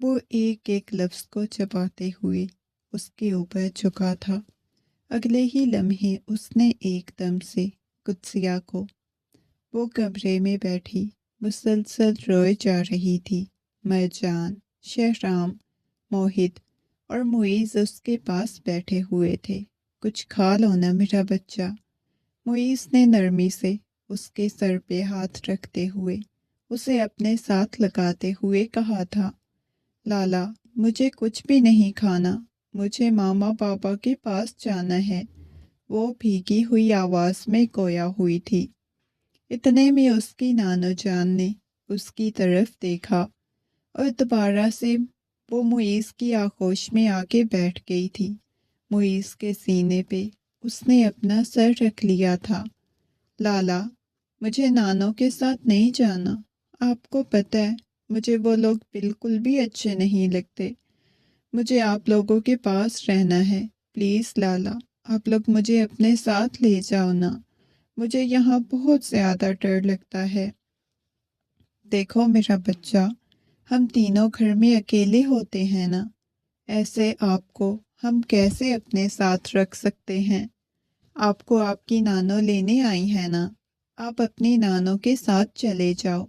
وہ ایک ایک لفظ کو چباتے ہوئے اس کے اوپر جھکا تھا۔ اگلے ہی لمحے اس نے ایک دم سے قدسیہ کو وہ کمرے میں بیٹھی مسلسل روئے جا رہی تھی۔ مرجان، شہرام، موہت اور معیز اس کے پاس بیٹھے ہوئے تھے۔ کچھ کھا لو نا میرا بچہ، معیز نے نرمی سے اس کے سر پہ ہاتھ رکھتے ہوئے اسے اپنے ساتھ لگاتے ہوئے کہا تھا۔ لالا، مجھے کچھ بھی نہیں کھانا، مجھے ماما پاپا کے پاس جانا ہے، وہ بھیگی ہوئی آواز میں گویا ہوئی تھی۔ اتنے میں اس کی نانو جان نے اس کی طرف دیکھا اور دوبارہ سے وہ معیز کی آغوش میں آ کے بیٹھ گئی تھی۔ معیز کے سینے پہ اس نے اپنا سر رکھ لیا تھا۔ لالا، مجھے نانو کے ساتھ نہیں جانا، آپ کو پتہ ہے مجھے وہ لوگ بالکل بھی اچھے نہیں لگتے، مجھے آپ لوگوں کے پاس رہنا ہے، پلیز لالا، آپ لوگ مجھے اپنے ساتھ لے جاؤ نا، مجھے یہاں بہت زیادہ ڈر لگتا ہے۔ دیکھو میرا بچہ، ہم تینوں گھر میں اکیلے ہوتے ہیں نا، ایسے آپ کو ہم کیسے اپنے ساتھ رکھ سکتے ہیں؟ آپ کو آپ کی نانو لینے آئی ہے نا، آپ اپنی نانو کے ساتھ چلے جاؤ۔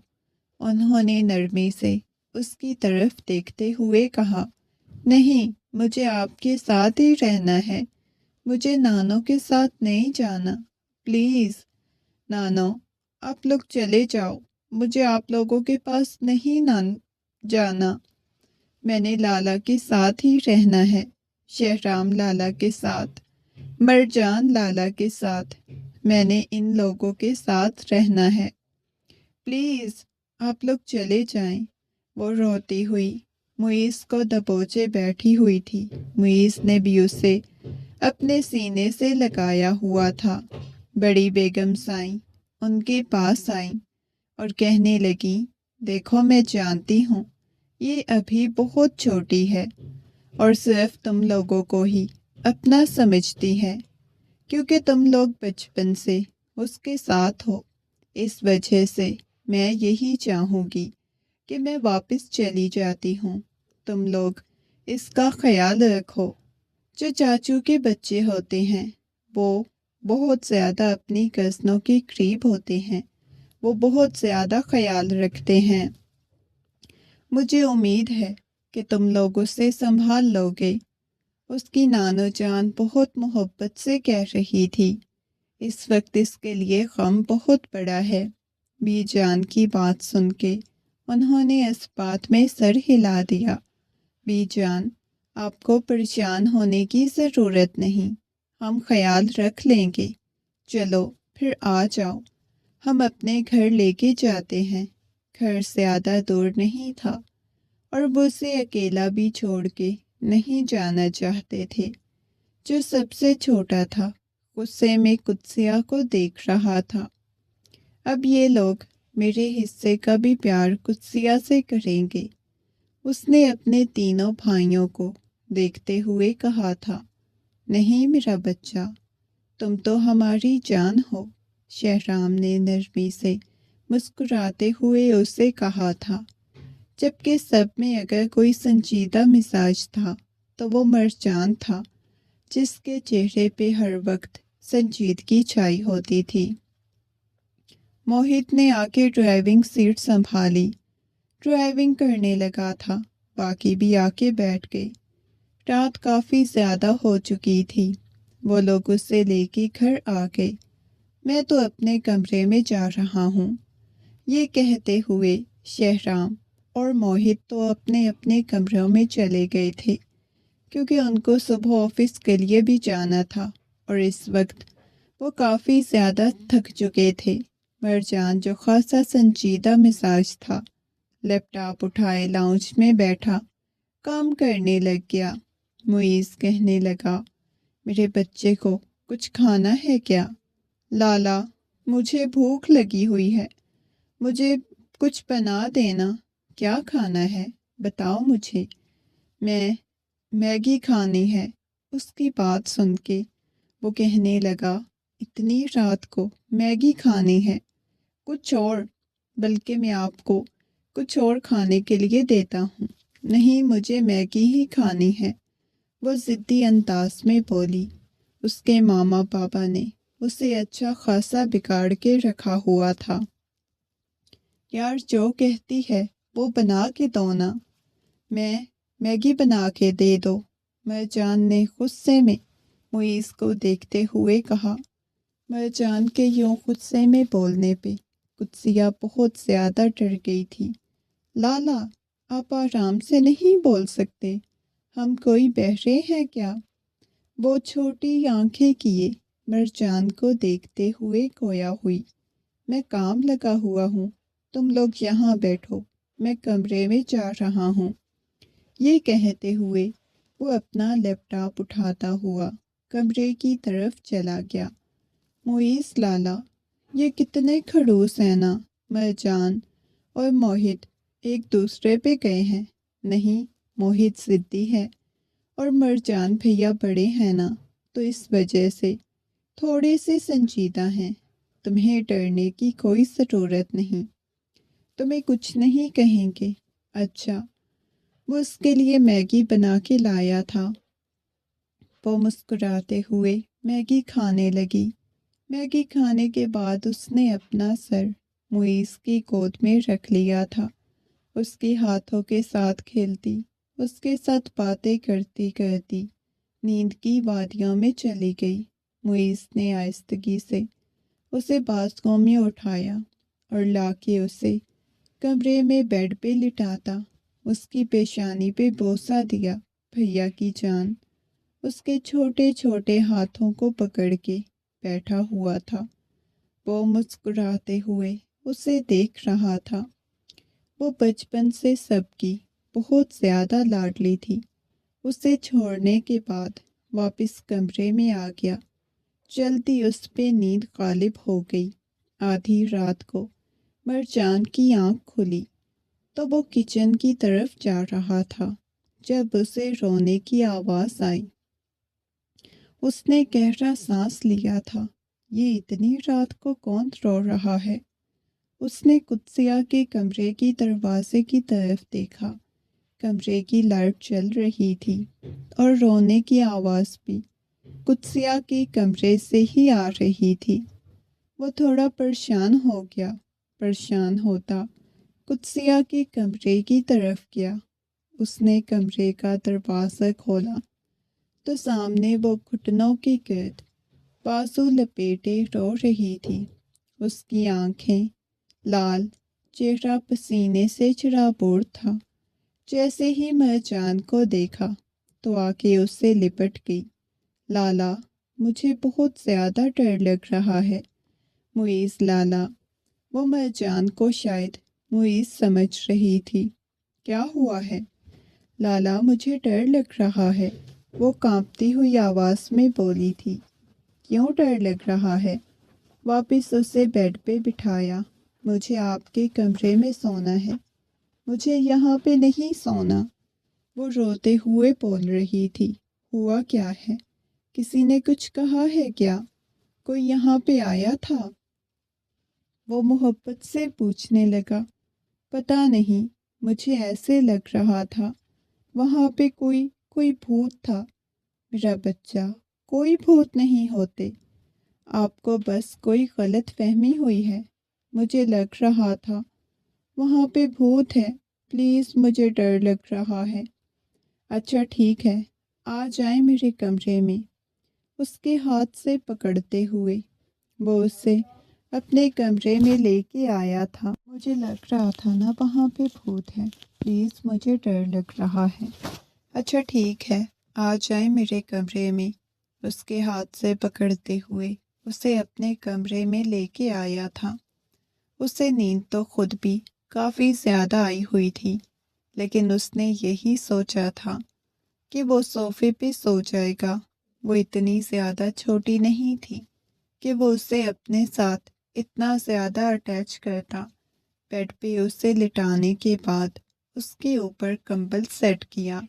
انہوں نے نرمی سے اس کی طرف دیکھتے ہوئے کہا۔ نہیں، مجھے آپ کے ساتھ ہی رہنا ہے، مجھے نانو کے ساتھ نہیں جانا، پلیز نانو، آپ لوگ چلے جاؤ، مجھے آپ لوگوں کے پاس نہیں جانا، میں نے لالا کے ساتھ ہی رہنا ہے، شہرام لالا کے ساتھ، مرجان لالا کے ساتھ، میں نے ان لوگوں کے ساتھ رہنا ہے، پلیز آپ لوگ چلے جائیں۔ وہ روتی ہوئی معیز کو دبوچے بیٹھی ہوئی تھی۔ معیز نے بھی اسے اپنے سینے سے لگایا ہوا تھا۔ بڑی بیگم سائیں ان کے پاس آئیں اور کہنے لگیں، دیکھو میں جانتی ہوں یہ ابھی بہت چھوٹی ہے اور صرف تم لوگوں کو ہی اپنا سمجھتی ہے، کیونکہ تم لوگ بچپن سے اس کے ساتھ ہو، اس وجہ سے میں یہی چاہوں گی کہ میں واپس چلی جاتی ہوں، تم لوگ اس کا خیال رکھو۔ جو چاچو کے بچے ہوتے ہیں وہ بہت زیادہ اپنی کزنوں کے قریب ہوتے ہیں، وہ بہت زیادہ خیال رکھتے ہیں، مجھے امید ہے کہ تم لوگ اسے سنبھال لو گے۔ اس کی نانو جان بہت محبت سے کہہ رہی تھی۔ اس وقت اس کے لیے غم بہت بڑا ہے۔ بی جان کی بات سن کے انہوں نے اس بات میں سر ہلا دیا۔ بی جان، آپ کو پریشان ہونے کی ضرورت نہیں، ہم خیال رکھ لیں گے، چلو پھر آ جاؤ، ہم اپنے گھر لے کے جاتے ہیں۔ گھر زیادہ دور نہیں تھا اور وہ اسے اکیلا بھی چھوڑ کے نہیں جانا چاہتے تھے۔ جو سب سے چھوٹا تھا غصے میں قدسیہ کو دیکھ رہا تھا۔ اب یہ لوگ میرے حصے کا بھی پیار قدسیہ سے کریں گے، اس نے اپنے تینوں بھائیوں کو دیکھتے ہوئے کہا تھا۔ نہیں میرا بچہ، تم تو ہماری جان ہو، شہرام نے نرمی سے مسکراتے ہوئے اسے کہا تھا، جبکہ سب میں اگر کوئی سنجیدہ مزاج تھا تو وہ مرجان تھا، جس کے چہرے پہ ہر وقت سنجیدگی چھائی ہوتی تھی۔ موہت نے آ کے ڈرائیونگ سیٹ سنبھالی، ڈرائیونگ کرنے لگا تھا، باقی بھی آ کے بیٹھ گئے۔ رات کافی زیادہ ہو چکی تھی، وہ لوگ اسے لے کے گھر آ گئے۔ میں تو اپنے کمرے میں جا رہا ہوں، یہ کہتے ہوئے شہرام اور موہت تو اپنے اپنے کمروں میں چلے گئے تھے، کیونکہ ان کو صبح آفس کے لیے بھی جانا تھا اور اس وقت وہ کافی زیادہ تھک چکے تھے۔ مرجان جو خاصا سنجیدہ مزاج تھا، لیپ ٹاپ اٹھائے لاؤنج میں بیٹھا کام کرنے لگ گیا۔ معیز کہنے لگا، میرے بچے کو کچھ کھانا ہے کیا؟ لالا، مجھے بھوک لگی ہوئی ہے، مجھے کچھ بنا دینا، کیا کھانا ہے بتاؤ مجھے، میں میگی کھانی ہے۔ اس کی بات سن کے وہ کہنے لگا، اتنی رات کو میگی کھانی ہے، کچھ اور، بلکہ میں آپ کو کچھ اور کھانے کے لیے دیتا ہوں، نہیں، مجھے میگی ہی کھانی ہے، وہ ضدی انداز میں بولی۔ اس کے ماما پاپا نے اسے اچھا خاصا بگاڑ کے رکھا ہوا تھا۔ یار جو کہتی ہے وہ بنا کے دو نا۔ میں میگی بنا کے دے دو، مرجان نے غصے میں معیز کو دیکھتے ہوئے کہا۔ مرجان کے یوں غصے میں بولنے پہ قدسیہ بہت زیادہ ڈر گئی تھی۔ لالا، آپ آرام سے نہیں بول سکتے، ہم کوئی بہرے ہیں کیا؟ وہ چھوٹی آنکھیں کیے مرجان کو دیکھتے ہوئے گویا ہوئی۔ میں کام لگا ہوا ہوں، تم لوگ یہاں بیٹھو، میں کمرے میں جا رہا ہوں۔ یہ کہتے ہوئے وہ اپنا لیپ ٹاپ اٹھاتا ہوا کمرے کی طرف چلا گیا۔ معیز لالا، یہ کتنے کھڑوس ہیں نا، مرجان اور موہت ایک دوسرے پہ گئے ہیں۔ نہیں، موہت ضدی ہے اور مرجان بھیا بڑے ہیں نا، تو اس وجہ سے تھوڑے سے سنجیدہ ہیں۔ تمہیں ڈرنے کی کوئی ضرورت نہیں، تمہیں کچھ نہیں کہیں گے۔ اچھا، وہ اس کے لیے میگی بنا کے لایا تھا۔ وہ مسکراتے ہوئے میگی کھانے لگی۔ میگی کھانے کے بعد اس نے اپنا سر معیز کی گود میں رکھ لیا تھا۔ اس کے ہاتھوں کے ساتھ کھیلتی، اس کے ساتھ باتیں کرتی کرتی نیند کی وادیوں میں چلی گئی۔ معیز نے آہستگی سے اسے بازوؤں میں اٹھایا اور لا کے اسے کمرے میں بیڈ پہ لٹاتا اس کی پیشانی پہ بوسہ دیا۔ بھیا کی جان اس کے چھوٹے چھوٹے ہاتھوں کو پکڑ کے بیٹھا ہوا تھا۔ وہ مسکراتے ہوئے اسے دیکھ رہا تھا۔ وہ بچپن سے سب کی بہت زیادہ لاڈلی تھی۔ اسے چھوڑنے کے بعد واپس کمرے میں آ گیا۔ جلدی اس پہ نیند غالب ہو گئی۔ آدھی رات کو مرجان کی آنکھ کھلی تو وہ کچن کی طرف جا رہا تھا جب اسے رونے کی آواز آئی۔ اس نے گہرا سانس لیا تھا۔ یہ اتنی رات کو کون رو رہا ہے؟ اس نے قدسیہ کے کمرے کی دروازے کی طرف دیکھا۔ کمرے کی لائٹ جل رہی تھی اور رونے کی آواز بھی قدسیہ کے کمرے سے ہی آ رہی تھی۔ وہ تھوڑا پریشان ہو گیا۔ پریشان ہوتا قدسیہ کے کمرے کی طرف گیا۔ اس نے کمرے کا دروازہ کھولا تو سامنے وہ گھٹنوں کے گرد بازو لپیٹے رو رہی تھی۔ اس کی آنکھیں لال، چہرہ پسینے سے چراغور تھا۔ جیسے ہی مرجان کو دیکھا تو آ کے اس سے لپٹ گئی۔ لالا، مجھے بہت زیادہ ڈر لگ رہا ہے۔ معیز لالا، وہ مرجان کو شاید معیز سمجھ رہی تھی۔ کیا ہوا ہے؟ لالا، مجھے ڈر لگ رہا ہے، وہ کانپتی ہوئی آواز میں بولی تھی۔ کیوں ڈر لگ رہا ہے؟ واپس اسے بیڈ پہ بٹھایا۔ مجھے آپ کے کمرے میں سونا ہے، مجھے یہاں پہ نہیں سونا۔ وہ روتے ہوئے بول رہی تھی۔ ہوا کیا ہے؟ کسی نے کچھ کہا ہے کیا؟ کوئی یہاں پہ آیا تھا؟ وہ محبت سے پوچھنے لگا۔ پتہ نہیں، مجھے ایسے لگ رہا تھا وہاں پہ کوئی بھوت تھا۔ میرا بچہ، کوئی بھوت نہیں ہوتے، آپ کو بس کوئی غلط فہمی ہوئی ہے۔ مجھے لگ رہا تھا وہاں پہ بھوت ہے، پلیز مجھے ڈر لگ رہا ہے۔ اچھا ٹھیک ہے، آ جائیں میرے کمرے میں۔ اس کے ہاتھ سے پکڑتے ہوئے وہ اسے اپنے کمرے میں لے کے آیا تھا۔ مجھے لگ رہا تھا نا وہاں پہ بھوت ہے، پلیز مجھے ڈر لگ رہا ہے۔ اچھا ٹھیک ہے، آ جائیں میرے کمرے میں۔ اس کے ہاتھ سے پکڑتے ہوئے اسے اپنے کمرے میں لے کے آیا تھا۔ اسے نیند تو خود بھی کافی زیادہ آئی ہوئی تھی، لیکن اس نے یہی سوچا تھا کہ وہ صوفے پہ سو جائے گا۔ وہ اتنی زیادہ چھوٹی نہیں تھی کہ وہ اسے اپنے ساتھ اتنا زیادہ اٹیچ کرتا۔ بیڈ پہ اسے لٹانے کے بعد اس کے اوپر کمبل سیٹ کیا۔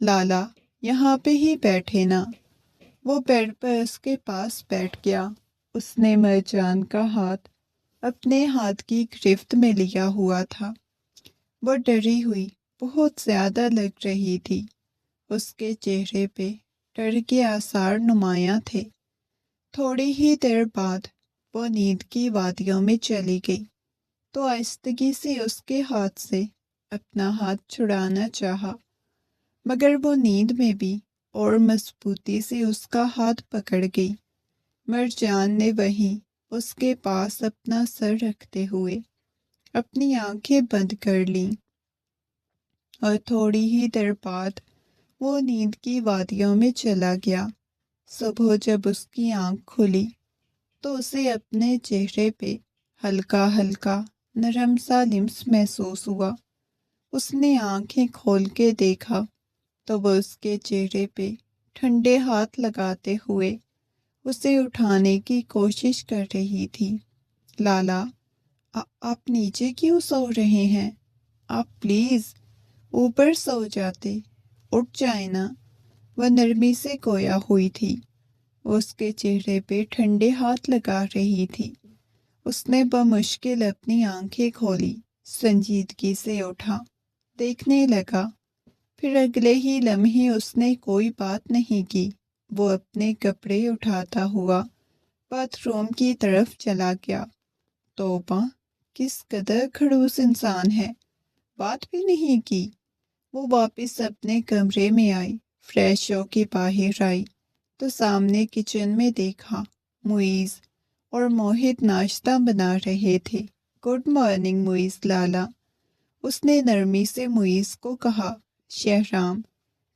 لالا، یہاں پہ ہی بیٹھے نا۔ وہ بیڈ پر اس کے پاس بیٹھ گیا۔ اس نے مرجان کا ہاتھ اپنے ہاتھ کی گرفت میں لیا ہوا تھا۔ وہ ڈری ہوئی بہت زیادہ لگ رہی تھی۔ اس کے چہرے پہ ڈر کے آثار نمایاں تھے۔ تھوڑی ہی دیر بعد وہ نیند کی وادیوں میں چلی گئی تو آہستگی سے اس کے ہاتھ سے اپنا ہاتھ چھڑانا چاہا، مگر وہ نیند میں بھی اور مضبوطی سے اس کا ہاتھ پکڑ گئی۔ مرجان نے وہیں اس کے پاس اپنا سر رکھتے ہوئے اپنی آنکھیں بند کر لیں اور تھوڑی ہی دیر بعد وہ نیند کی وادیوں میں چلا گیا۔ صبح جب اس کی آنکھ کھلی تو اسے اپنے چہرے پہ ہلکا ہلکا نرم سا لمس محسوس ہوا۔ اس نے آنکھیں کھول کے دیکھا تو وہ اس کے چہرے پہ ٹھنڈے ہاتھ لگاتے ہوئے اسے اٹھانے کی کوشش کر رہی تھی۔ لالا، آپ نیچے کیوں سو رہے ہیں؟ آپ پلیز اوپر سو جاتے، اٹھ جائیں نا۔ وہ نرمی سے گویا ہوئی تھی، وہ اس کے چہرے پہ ٹھنڈے ہاتھ لگا رہی تھی۔ اس نے بمشکل اپنی آنکھیں کھولی، سنجیدگی سے اٹھا، دیکھنے لگا۔ پھر اگلے ہی لمحے اس نے کوئی بات نہیں کی۔ وہ اپنے کپڑے اٹھاتا ہوا باتھ روم کی طرف چلا گیا۔ توبہ، کس قدر کھڑوس انسان ہے، بات بھی نہیں کی۔ وہ واپس اپنے کمرے میں آئی، فریش ہو کے باہر آئی تو سامنے کچن میں دیکھا معیز اور موہت ناشتہ بنا رہے تھے۔ گڈ مارننگ معیز لالا، اس نے نرمی سے معیز کو کہا۔ شہرام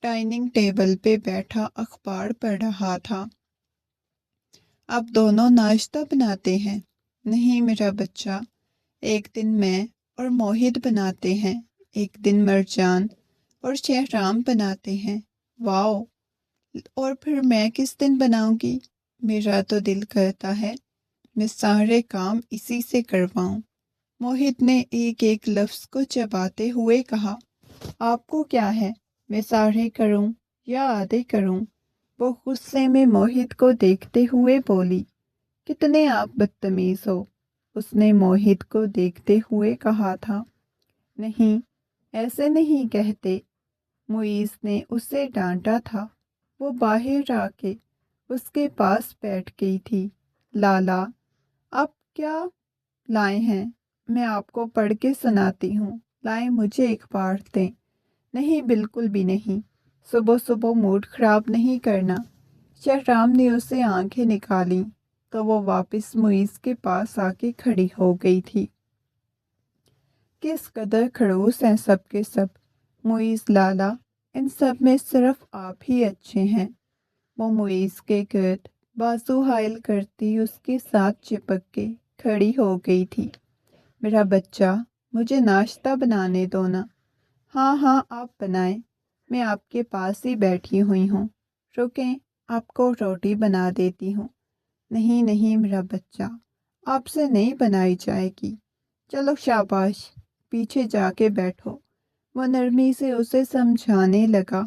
ڈائننگ ٹیبل پہ بیٹھا اخبار پڑھ رہا تھا۔ آپ دونوں ناشتہ بناتے ہیں؟ نہیں میرا بچہ، ایک دن میں اور موہت بناتے ہیں، ایک دن مرجان اور شہرام بناتے ہیں۔ واو، اور پھر میں کس دن بناؤں گی؟ میرا تو دل کرتا ہے میں سارے کام اسی سے کرواؤں۔ موہت نے ایک ایک لفظ کو چباتے ہوئے کہا۔ آپ کو کیا ہے، میں سارے کروں یا آدھے کروں؟ وہ غصے میں موہت کو دیکھتے ہوئے بولی۔ کتنے آپ بدتمیز ہو، اس نے موہت کو دیکھتے ہوئے کہا تھا۔ نہیں، ایسے نہیں کہتے، معیز نے اسے ڈانٹا تھا۔ وہ باہر آ کے اس کے پاس بیٹھ گئی تھی۔ لالا، آپ کیا لائے ہیں؟ میں آپ کو پڑھ کے سناتی ہوں، لائے مجھے اخبار دیں۔ نہیں بالکل بھی نہیں، صبح صبح موڈ خراب نہیں کرنا۔ شہرام نے اسے آنکھیں نکالیں تو وہ واپس معیز کے پاس آ کے کھڑی ہو گئی تھی۔ کس قدر کھڑوس ہیں سب کے سب، معیز لالا، ان سب میں صرف آپ ہی اچھے ہیں۔ وہ معیز کے گرد بازو حائل کرتی اس کے ساتھ چپک کے کھڑی ہو گئی تھی۔ میرا بچہ، مجھے ناشتہ بنانے دو نا۔ ہاں ہاں آپ بنائیں، میں آپ کے پاس ہی بیٹھی ہوئی ہوں، رکیں آپ کو روٹی بنا دیتی ہوں۔ نہیں نہیں میرا بچہ، آپ سے نہیں بنائی جائے گی، چلو شاباش، پیچھے جا کے بیٹھو۔ وہ نرمی سے اسے سمجھانے لگا۔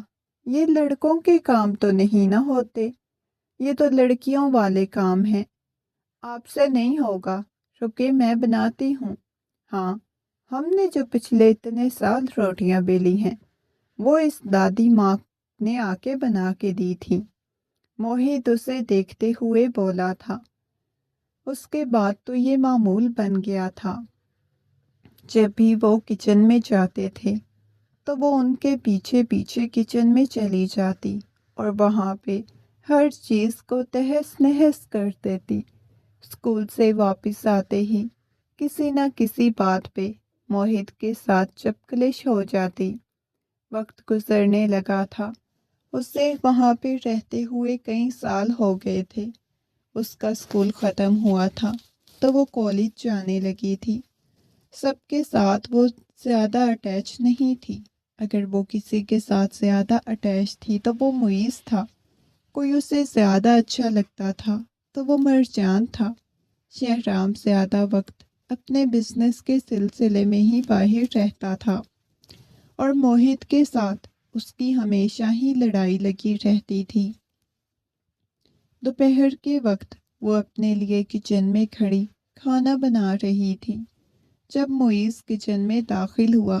یہ لڑکوں کے کام تو نہیں نہ ہوتے، یہ تو لڑکیوں والے کام ہیں، آپ سے نہیں ہوگا، رکے میں بناتی ہوں۔ ہاں، ہم نے جو پچھلے اتنے سال روٹیاں بیلی ہیں وہ اس دادی ماں نے آ کے بنا کے دی تھی۔ موہت اسے دیکھتے ہوئے بولا تھا۔ اس کے بعد تو یہ معمول بن گیا تھا، جب بھی وہ کچن میں جاتے تھے تو وہ ان کے پیچھے پیچھے کچن میں چلی جاتی اور وہاں پہ ہر چیز کو تہس نہس کر دیتی۔ اسکول سے واپس آتے ہی کسی نہ کسی بات پہ موہت کے ساتھ چپکلش ہو جاتی۔ وقت گزرنے لگا تھا، اسے وہاں پہ رہتے ہوئے کئی سال ہو گئے تھے۔ اس کا اسکول ختم ہوا تھا تو وہ کالج جانے لگی تھی۔ سب کے ساتھ وہ زیادہ اٹیچ نہیں تھی، اگر وہ کسی کے ساتھ زیادہ اٹیچ تھی تو وہ معیز تھا۔ کوئی اسے زیادہ اچھا لگتا تھا تو وہ مرجان تھا۔ شہرام زیادہ وقت اپنے بزنس کے سلسلے میں ہی باہر رہتا تھا اور موہت کے ساتھ اس کی ہمیشہ ہی لڑائی لگی رہتی تھی۔ دوپہر کے وقت وہ اپنے لیے کچن میں کھڑی کھانا بنا رہی تھی۔ جب معیز کچن میں داخل ہوا،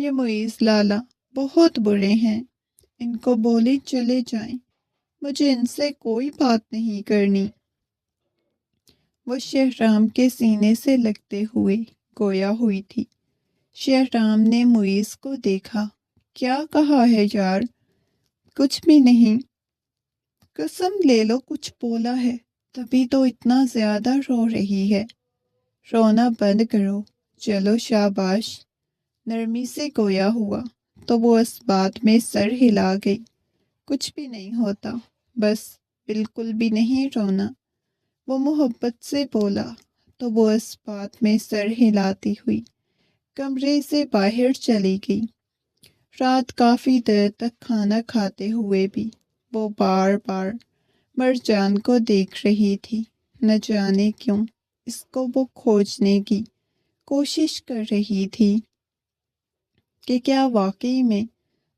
یہ معیز لالا بہت برے ہیں، ان کو بولے چلے جائیں، مجھے ان سے کوئی بات نہیں کرنی۔ وہ شہرام کے سینے سے لگتے ہوئے گویا ہوئی تھی۔ شہرام نے معیز کو دیکھا۔ کیا کہا ہے یار؟ کچھ بھی نہیں۔ قسم لے لو کچھ بولا ہے، تبھی تو اتنا زیادہ رو رہی ہے۔ رونا بند کرو، چلو شاباش۔ نرمی سے گویا ہوا تو وہ اس بات میں سر ہلا گئی۔ کچھ بھی نہیں ہوتا، بس بالکل بھی نہیں رونا۔ وہ محبت سے بولا تو وہ اس بات میں سر ہلاتی ہوئی کمرے سے باہر چلی گئی۔ رات کافی دیر تک کھانا کھاتے ہوئے بھی وہ بار بار مرجان کو دیکھ رہی تھی۔ نہ جانے کیوں اس کو وہ کھوجنے کی کوشش کر رہی تھی کہ کیا واقعی میں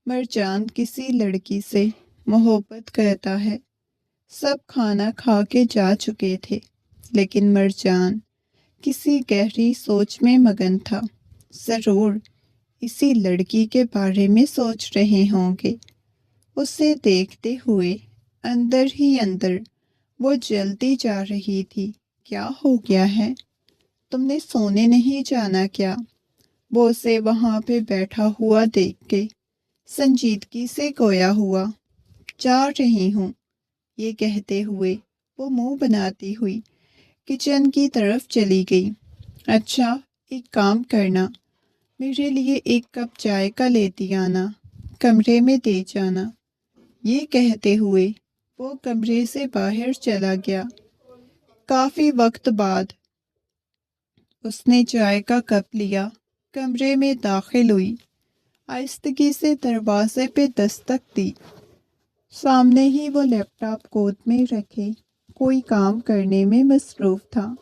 مرجان کسی لڑکی سے محبت کرتا ہے۔ سب کھانا کھا کے جا چکے تھے، لیکن مرجان کسی گہری سوچ میں مگن تھا۔ ضرور اسی لڑکی کے بارے میں سوچ رہے ہوں گے۔ اسے دیکھتے ہوئے اندر ہی اندر وہ جلتی جا رہی تھی۔ کیا ہو گیا ہے؟ تم نے سونے نہیں جانا کیا؟ وہ اسے وہاں پہ بیٹھا ہوا دیکھ کے سنجیدگی سے گویا ہوا۔ جا رہی ہوں، یہ کہتے ہوئے وہ منہ بناتی ہوئی کچن کی طرف چلی گئی۔ اچھا ایک کام کرنا، میرے لیے ایک کپ چائے کا لیتی آنا، کمرے میں دے جانا۔ یہ کہتے ہوئے وہ کمرے سے باہر چلا گیا۔ کافی وقت بعد اس نے چائے کا کپ لیا، کمرے میں داخل ہوئی، آہستگی سے دروازے پہ دستک دی۔ سامنے ہی وہ لیپ ٹاپ گود میں رکھے کوئی کام کرنے میں مصروف تھا۔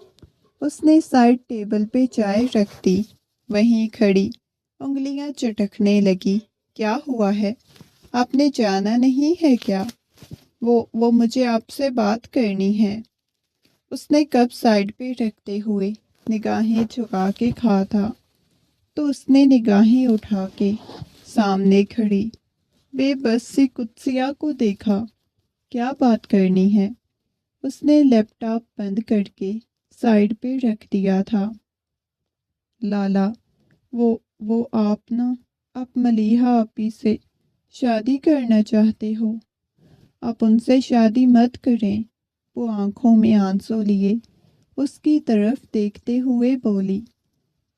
اس نے سائڈ ٹیبل پہ چائے رکھ دی، وہیں کھڑی انگلیاں چٹکنے لگی۔ کیا ہوا ہے؟ آپ نے جانا نہیں ہے کیا؟ وہ مجھے آپ سے بات کرنی ہے۔ اس نے کپ سائڈ پہ رکھتے ہوئے نگاہیں جھکا کے کہا تھا، تو اس نے نگاہیں اٹھا کے سامنے کھڑی بے بس سی قدسیہ کو دیکھا۔ کیا بات کرنی ہے؟ اس نے لیپ ٹاپ بند کر کے سائڈ پہ رکھ دیا تھا۔ لالا وہ آپ ملیحہ آپی سے شادی کرنا چاہتے ہو؟ آپ ان سے شادی مت کریں۔ وہ آنکھوں میں آنسو لیے اس کی طرف دیکھتے ہوئے بولی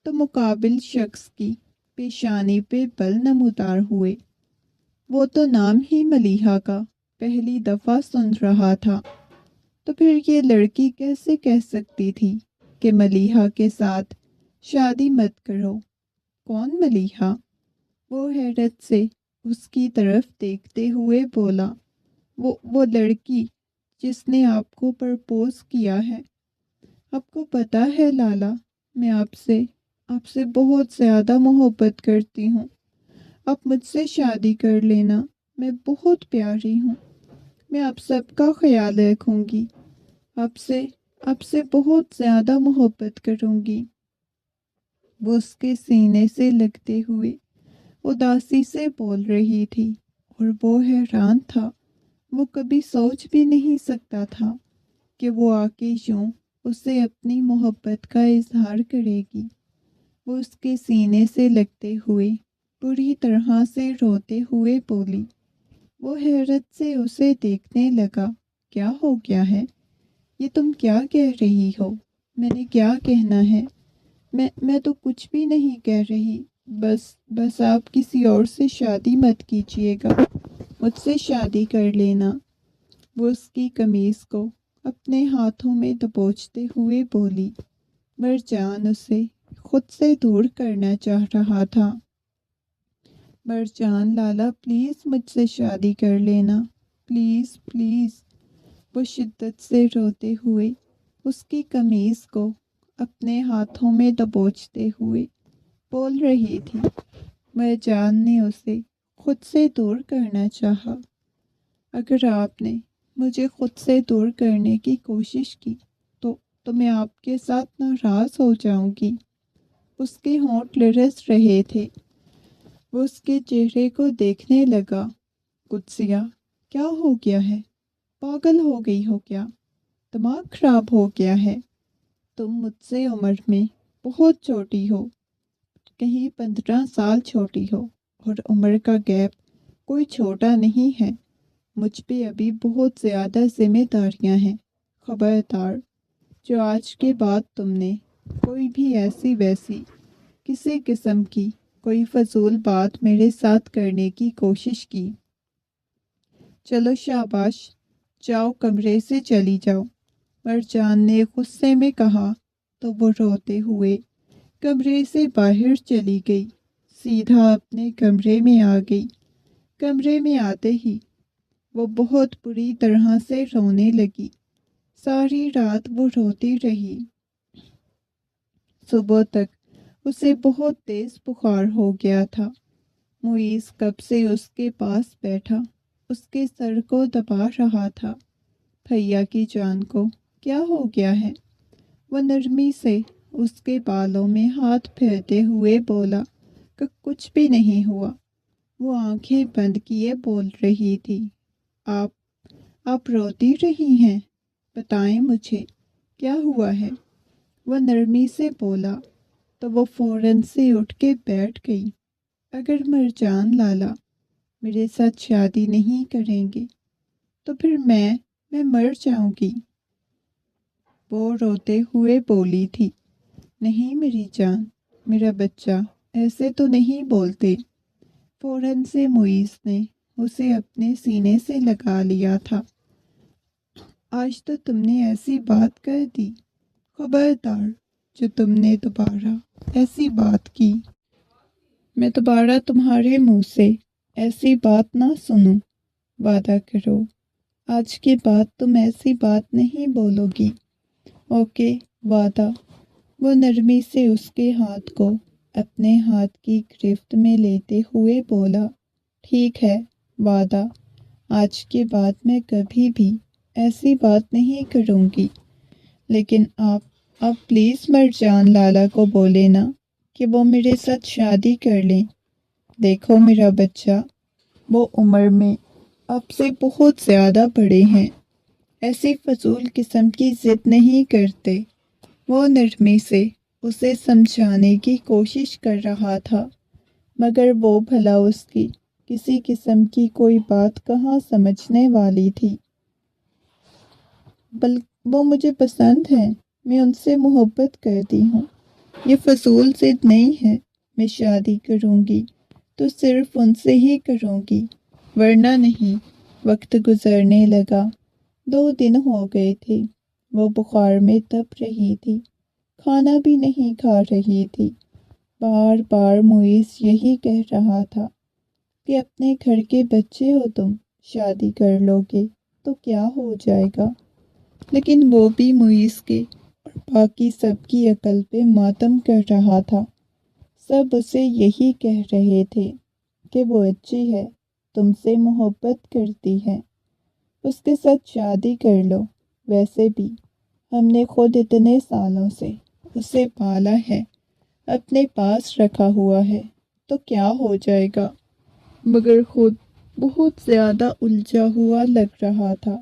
تو مقابل شخص کی پیشانی پہ بل نمودار ہوئے۔ وہ تو نام ہی ملیحہ کا پہلی دفعہ سن رہا تھا، تو پھر یہ لڑکی کیسے کہہ سکتی تھی کہ ملیحہ کے ساتھ شادی مت کرو؟ کون ملیحہ؟ وہ حیرت سے اس کی طرف دیکھتے ہوئے بولا، وہ لڑکی جس نے آپ کو پرپوز کیا ہے۔ آپ کو پتہ ہے لالا، میں آپ سے بہت زیادہ محبت کرتی ہوں۔ آپ مجھ سے شادی کر لینا، میں بہت پیاری ہوں، میں آپ سب کا خیال رکھوں گی، آپ سے بہت زیادہ محبت کروں گی۔ وہ اس کے سینے سے لگتے ہوئے اداسی سے بول رہی تھی، اور وہ حیران تھا۔ وہ کبھی سوچ بھی نہیں سکتا تھا کہ وہ آ کے یوں اسے اپنی محبت کا اظہار کرے گی۔ وہ اس کے سینے سے لگتے ہوئے بری طرح سے روتے ہوئے بولی۔ وہ حیرت سے اسے دیکھنے لگا۔ کیا ہو گیا ہے؟ یہ تم کیا کہہ رہی ہو؟ میں نے کیا کہنا ہے؟ میں تو کچھ بھی نہیں کہہ رہی، بس آپ کسی اور سے شادی مت کیجیے گا، مجھ سے شادی کر لینا۔ وہ اس کی قمیض کو اپنے ہاتھوں میں دبوچتے ہوئے بولی۔ مرجان اسے خود سے دور کرنا چاہ رہا تھا۔ مرجان لالا پلیز مجھ سے شادی کر لینا، پلیز پلیز۔ وہ شدت سے روتے ہوئے اس کی قمیض کو اپنے ہاتھوں میں دبوچتے ہوئے بول رہی تھی۔ مرجان نے اسے خود سے دور کرنا چاہا۔ اگر آپ نے مجھے خود سے دور کرنے کی کوشش کی تو میں آپ کے ساتھ ناراض ہو جاؤں گی۔ اس کے ہونٹ لرز رہے تھے۔ وہ اس کے چہرے کو دیکھنے لگا۔ قدسیہ، کیا ہو گیا ہے؟ پاگل ہو گئی ہو کیا؟ دماغ خراب ہو گیا ہے؟ تم مجھ سے عمر میں بہت چھوٹی ہو، کہیں 15 سال چھوٹی ہو، اور عمر کا گیپ کوئی چھوٹا نہیں ہے۔ مجھ پہ ابھی بہت زیادہ ذمہ داریاں ہیں۔ خبردار، جو آج کے بعد تم نے کوئی بھی ایسی ویسی کسی قسم کی کوئی فضول بات میرے ساتھ کرنے کی کوشش کی، چلو شاباش، جاؤ کمرے سے چلی جاؤ، مرجان نے غصے میں کہا تو وہ روتے ہوئے کمرے سے باہر چلی گئی، سیدھا اپنے کمرے میں آ گئی۔ کمرے میں آتے ہی وہ بہت بری طرح سے رونے لگی۔ ساری رات وہ روتی رہی۔ صبح تک اسے بہت تیز بخار ہو گیا تھا۔ معیز کب سے اس کے پاس بیٹھا اس کے سر کو دبا رہا تھا۔ بھیا کی جان کو کیا ہو گیا ہے؟ وہ نرمی سے اس کے بالوں میں ہاتھ پھیرتے ہوئے بولا کہ کچھ بھی نہیں ہوا۔ وہ آنکھیں بند کیے بول رہی تھی، آپ روتی رہی ہیں، بتائیں مجھے کیا ہوا ہے؟ وہ نرمی سے بولا تو وہ فوراً سے اٹھ کے بیٹھ گئی۔ اگر مرجان لالا میرے ساتھ شادی نہیں کریں گے تو پھر میں مر جاؤں گی، وہ روتے ہوئے بولی تھی۔ نہیں میری جان، میرا بچہ ایسے تو نہیں بولتے۔ فوراً سے معیز نے اسے اپنے سینے سے لگا لیا تھا۔ آج تو تم نے ایسی بات کر دی، خبردار، جو تم نے دوبارہ ایسی بات کی، میں دوبارہ تمہارے منہ سے ایسی بات نہ سنوں۔ وعدہ کرو آج کے بعد تم ایسی بات نہیں بولو گی۔ اوکے، وعدہ۔ وہ نرمی سے اس کے ہاتھ کو اپنے ہاتھ کی گرفت میں لیتے ہوئے بولا، ٹھیک ہے، وعدہ، آج کے بعد میں کبھی بھی ایسی بات نہیں کروں گی۔ لیکن آپ پلیز مرجان لالا کو بولے نا کہ وہ میرے ساتھ شادی کر لیں۔ دیکھو میرا بچہ، وہ عمر میں آپ سے بہت زیادہ بڑے ہیں، ایسی فضول قسم کی ضد نہیں کرتے۔ وہ نرمی سے اسے سمجھانے کی کوشش کر رہا تھا، مگر وہ بھلا اس کی کسی قسم کی کوئی بات کہاں سمجھنے والی تھی۔ وہ مجھے پسند ہے، میں ان سے محبت کرتی ہوں، یہ فضول ضد نہیں ہے۔ میں شادی کروں گی تو صرف ان سے ہی کروں گی، ورنہ نہیں۔ وقت گزرنے لگا، 2 دن ہو گئے تھے۔ وہ بخار میں تپ رہی تھی، کھانا بھی نہیں کھا رہی تھی۔ بار بار معیز یہی کہہ رہا تھا کہ اپنے گھر کے بچے ہو تم، شادی کر لو گے تو کیا ہو جائے گا؟ لیکن وہ بھی معیز کے اور باقی سب کی عقل پہ ماتم کر رہا تھا۔ سب اسے یہی کہہ رہے تھے کہ وہ اچھی ہے، تم سے محبت کرتی ہے، اس کے ساتھ شادی کر لو۔ ویسے بھی ہم نے خود اتنے سالوں سے اسے پالا ہے، اپنے پاس رکھا ہوا ہے، تو کیا ہو جائے گا؟ مگر خود بہت زیادہ الجھا ہوا لگ رہا تھا،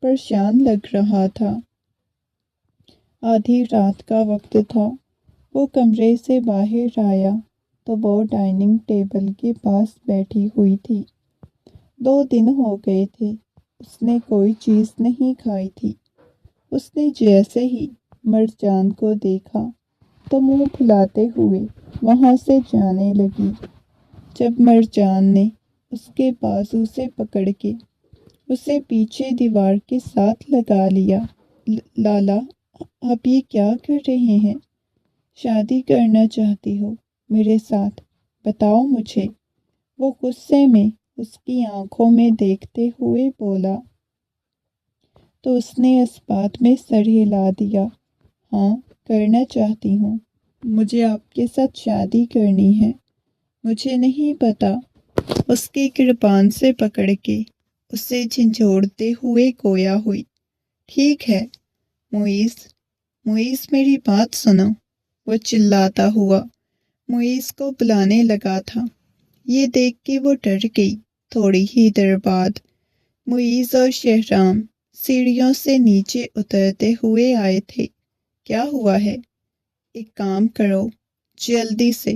پریشان لگ رہا تھا۔ آدھی رات کا وقت تھا۔ وہ کمرے سے باہر آیا تو وہ ڈائننگ ٹیبل کے پاس بیٹھی ہوئی تھی۔ 2 دن ہو گئے تھے اس نے کوئی چیز نہیں کھائی تھی۔ اس نے جیسے ہی مرجان کو دیکھا تو منہ پھلاتے ہوئے وہاں سے جانے لگی۔ جب مرجان نے اس کے بازو سے پکڑ کے اسے پیچھے دیوار کے ساتھ لگا لیا، لالا آپ یہ کیا کر رہے ہیں؟ شادی کرنا چاہتی ہو میرے ساتھ؟ بتاؤ مجھے، وہ غصے میں اس کی آنکھوں میں دیکھتے ہوئے بولا۔ تو اس نے اس بات میں سر ہلا دیا، ہاں کرنا چاہتی ہوں، مجھے آپ کے ساتھ شادی کرنی ہے۔ مجھے نہیں پتا، اس کی گریبان سے پکڑ کے اسے جھنجھوڑتے ہوئے گویا ہوئی، ٹھیک ہے معیز میری بات سنو، وہ چلاتا ہوا معیز کو بلانے لگا تھا۔ یہ دیکھ کے وہ ڈر گئی۔ تھوڑی ہی دیر بعد معیز اور شہرام سیڑھیوں سے نیچے اترتے ہوئے آئے تھے۔ کیا ہوا ہے؟ ایک کام کرو، جلدی سے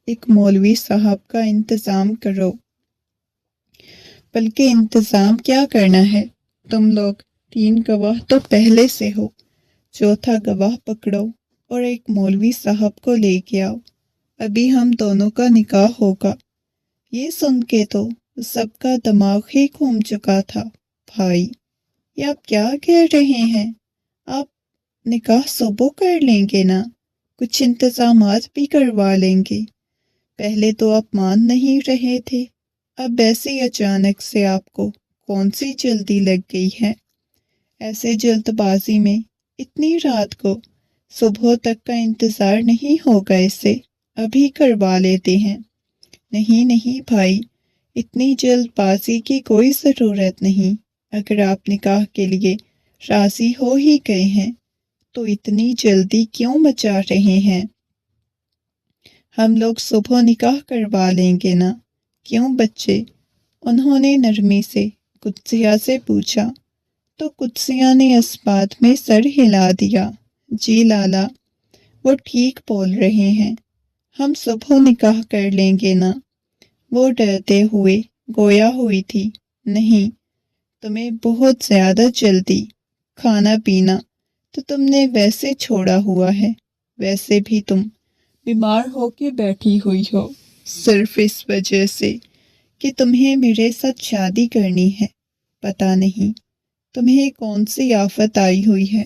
ایک مولوی صاحب کا انتظام کرو۔ بلکہ انتظام کیا کرنا ہے؟ تم لوگ 3 گواہ تو پہلے سے ہو، 4تھا گواہ پکڑو اور ایک مولوی صاحب کو لے کے آؤ، ابھی ہم دونوں کا نکاح ہوگا۔ یہ سن کے تو سب کا دماغ ہی گھوم چکا تھا۔ بھائی، یہ آپ کیا کہہ رہے ہیں؟ آپ نکاح صبح کر لیں گے نا، کچھ انتظامات بھی کروا لیں گے۔ پہلے تو آپ مان نہیں رہے تھے، اب ایسی اچانک سے آپ کو کون سی جلدی لگ گئی ہے؟ ایسے جلد بازی میں اتنی رات کو صبح تک کا انتظار نہیں ہوگا، اسے ابھی کروا لیتے ہیں۔ نہیں نہیں بھائی، اتنی جلد بازی کی کوئی ضرورت نہیں۔ اگر آپ نکاح کے لیے راضی ہو ہی گئے ہیں تو اتنی جلدی کیوں مچا رہے ہیں؟ ہم لوگ صبح نکاح کروا لیں گے نا، کیوں بچے؟ انہوں نے نرمی سے قدسیہ سے پوچھا، تو قدسیہ نے اس بات میں سر ہلا دیا۔ جی لالا، وہ ٹھیک بول رہے ہیں، ہم صبح نکاح کر لیں گے نا۔ وہ ڈرتے ہوئے گویا ہوئی تھی۔ نہیں، تمہیں بہت زیادہ جلدی، کھانا پینا تو تم نے ویسے چھوڑا ہوا ہے، ویسے بھی تم بیمار ہو کے بیٹھی ہوئی ہو، صرف اس وجہ سے کہ تمہیں میرے ساتھ شادی کرنی ہے۔ پتہ نہیں تمہیں کون سی آفت آئی ہوئی ہے۔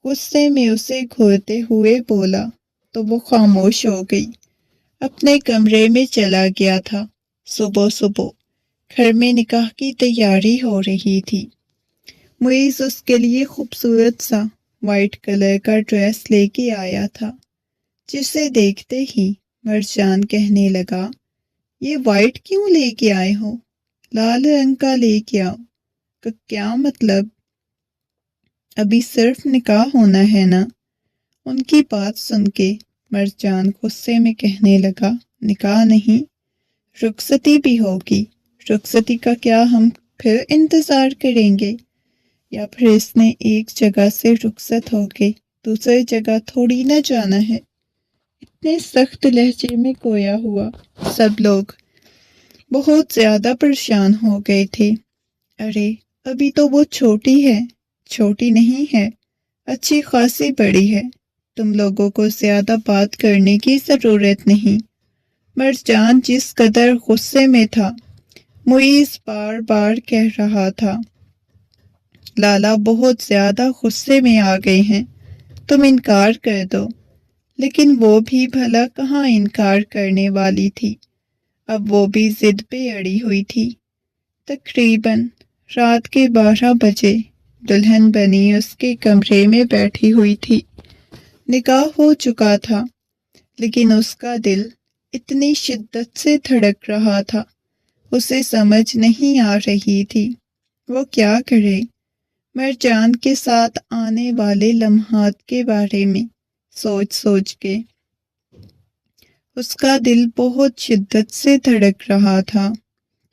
غصے میں اسے گھورتے ہوئے بولا تو وہ خاموش ہو گئی، اپنے کمرے میں چلا گیا تھا۔ صبح صبح گھر میں نکاح کی تیاری ہو رہی تھی۔ معیز اس کے لیے خوبصورت سا وائٹ کلر کا ڈریس لے کے آیا تھا، جسے دیکھتے ہی مرجان کہنے لگا، یہ وائٹ کیوں لے کے آئے ہو؟ لال رنگ کا لے کے آؤ۔ کیا مطلب؟ ابھی صرف نکاح ہونا ہے نا؟ ان کی بات سن کے مرجان غصے میں کہنے لگا، نکاح نہیں، رخصتی بھی ہوگی۔ رخصتی کا کیا ہم پھر انتظار کریں گے؟ یا پھر اس نے ایک جگہ سے رخصت ہو کے دوسری جگہ تھوڑی نہ جانا ہے؟ اتنے سخت لہجے میں گویا ہوا۔ سب لوگ بہت زیادہ پریشان ہو گئے تھے۔ ارے ابھی تو وہ چھوٹی ہے، چھوٹی نہیں ہے، اچھی خاصی بڑی ہے، تم لوگوں کو زیادہ بات کرنے کی ضرورت نہیں۔ مرجان جس قدر غصے میں تھا، معیز بار بار کہہ رہا تھا، لالا بہت زیادہ غصے میں آ گئے ہیں، تم انکار کر دو۔ لیکن وہ بھی بھلا کہاں انکار کرنے والی تھی، اب وہ بھی ضد پہ اڑی ہوئی تھی۔ تقریباً رات کے 12 بجے دلہن بنی اس کے کمرے میں بیٹھی ہوئی تھی۔ نکاح ہو چکا تھا، لیکن اس کا دل اتنی شدت سے دھڑک رہا تھا، اسے سمجھ نہیں آ رہی تھی وہ کیا کرے۔ مرجان کے ساتھ آنے والے لمحات کے بارے میں سوچ سوچ کے اس کا دل بہت شدت سے دھڑک رہا تھا۔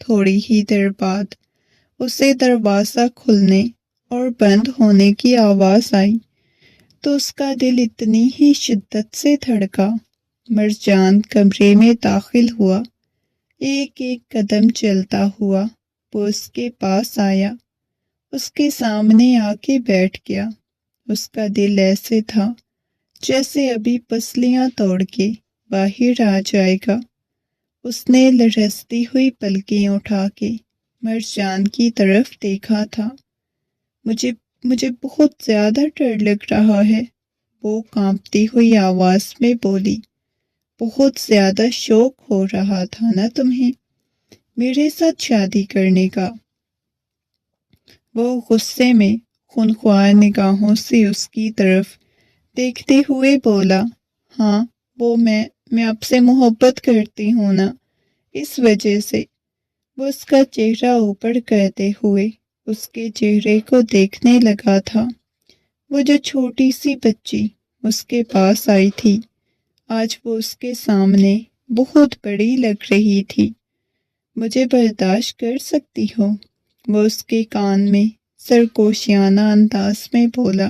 تھوڑی ہی دیر بعد اسے دروازہ کھلنے اور بند ہونے کی آواز آئی تو اس کا دل اتنی ہی شدت سے دھڑکا۔ مرجان کمرے میں داخل ہوا، ایک ایک قدم چلتا ہوا وہ اس کے پاس آیا، اس کے سامنے آ کے بیٹھ گیا۔ اس کا دل ایسے تھا جیسے ابھی پسلیاں توڑ کے باہر آ جائے گا۔ اس نے لرزتی ہوئی پلکیں اٹھا کے مرجان کی طرف دیکھا تھا۔ مجھے بہت زیادہ ڈر لگ رہا ہے، وہ کانپتی ہوئی آواز میں بولی۔ بہت زیادہ شوق ہو رہا تھا نا تمہیں میرے ساتھ شادی کرنے کا؟ وہ غصے میں خونخوار نگاہوں سے اس کی طرف دیکھتے ہوئے بولا، ہاں وہ میں آپ سے محبت کرتی ہوں نا، اس وجہ سے۔ وہ اس کا چہرہ اوپر کرتے ہوئے اس کے چہرے کو دیکھنے لگا تھا۔ وہ جو چھوٹی سی بچی اس کے پاس آئی تھی، آج وہ اس کے سامنے بہت بڑی لگ رہی تھی۔ مجھے برداشت کر سکتی ہو؟ وہ اس کے کان میں سرکوشیانہ انداز میں بولا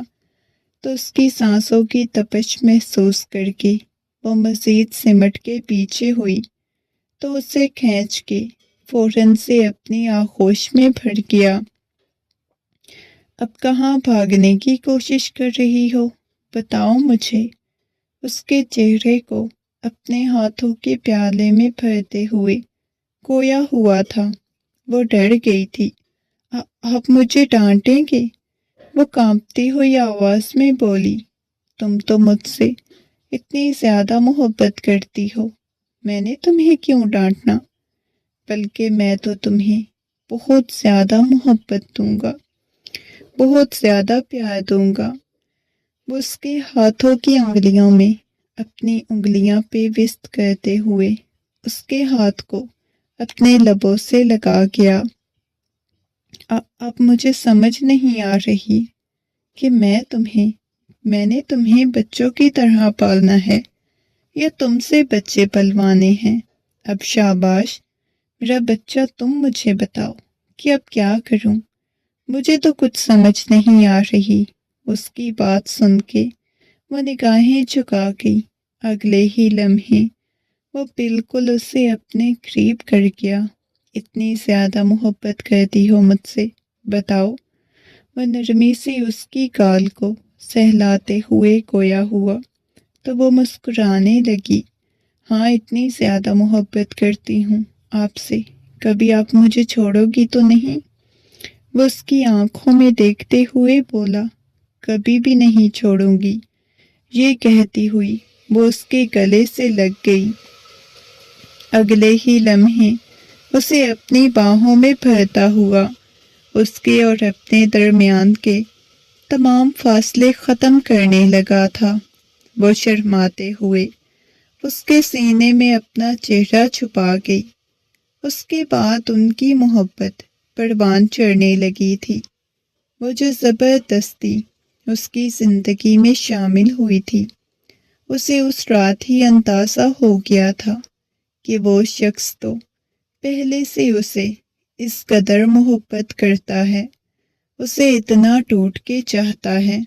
تو اس کی سانسوں کی تپش محسوس کر کے وہ مزید سمٹ کے پیچھے ہوئی تو اسے کھینچ کے فوراً سے اپنی آغوش میں بھر گیا۔ اب کہاں بھاگنے کی کوشش کر رہی ہو؟ بتاؤ مجھے۔ اس کے چہرے کو اپنے ہاتھوں کے پیالے میں بھرتے ہوئے گویا ہوا تھا وہ ڈر گئی تھی۔ آپ مجھے ڈانٹیں گے؟ وہ کانپتی ہوئی آواز میں بولی۔ تم تو مجھ سے اتنی زیادہ محبت کرتی ہو، میں نے تمہیں کیوں ڈانٹنا؟ بلکہ میں تو تمہیں بہت زیادہ محبت دوں گا، بہت زیادہ پیار دوں گا۔ وہ اس کے ہاتھوں کی انگلیوں میں اپنی انگلیاں پہ وسط کرتے ہوئے اس کے ہاتھ کو اپنے لبوں سے لگا گیا۔ اب مجھے سمجھ نہیں آ رہی کہ میں نے تمہیں بچوں کی طرح پالنا ہے یا تم سے بچے پلوانے ہیں؟ اب شاباش میرا بچہ، تم مجھے بتاؤ کہ اب کیا کروں؟ مجھے تو کچھ سمجھ نہیں آ رہی۔ اس کی بات سن کے وہ نگاہیں جھکا گئی۔ اگلے ہی لمحے وہ بالکل اسے اپنے قریب کر گیا۔ اتنی زیادہ محبت کرتی ہو مجھ سے؟ بتاؤ۔ وہ نرمی سے اس کی گال کو سہلاتے ہوئے گویا ہوا تو وہ مسکرانے لگی۔ ہاں، اتنی زیادہ محبت کرتی ہوں آپ سے۔ کبھی آپ مجھے چھوڑو گی تو نہیں؟ وہ اس کی آنکھوں میں دیکھتے ہوئے بولا۔ کبھی بھی نہیں چھوڑوں گی۔ یہ کہتی ہوئی وہ اس کے گلے سے لگ گئی۔ اگلے ہی لمحے اسے اپنی باہوں میں بھرتا ہوا اس کے اور اپنے درمیان کے تمام فاصلے ختم کرنے لگا تھا۔ وہ شرماتے ہوئے اس کے سینے میں اپنا چہرہ چھپا گئی۔ اس کے بعد ان کی محبت پروان چڑھنے لگی تھی۔ وہ جو زبردستی اس کی زندگی میں شامل ہوئی تھی، اسے اس رات ہی اندازہ ہو گیا تھا کہ وہ شخص تو پہلے سے اسے اس قدر محبت کرتا ہے، اسے اتنا ٹوٹ کے چاہتا ہے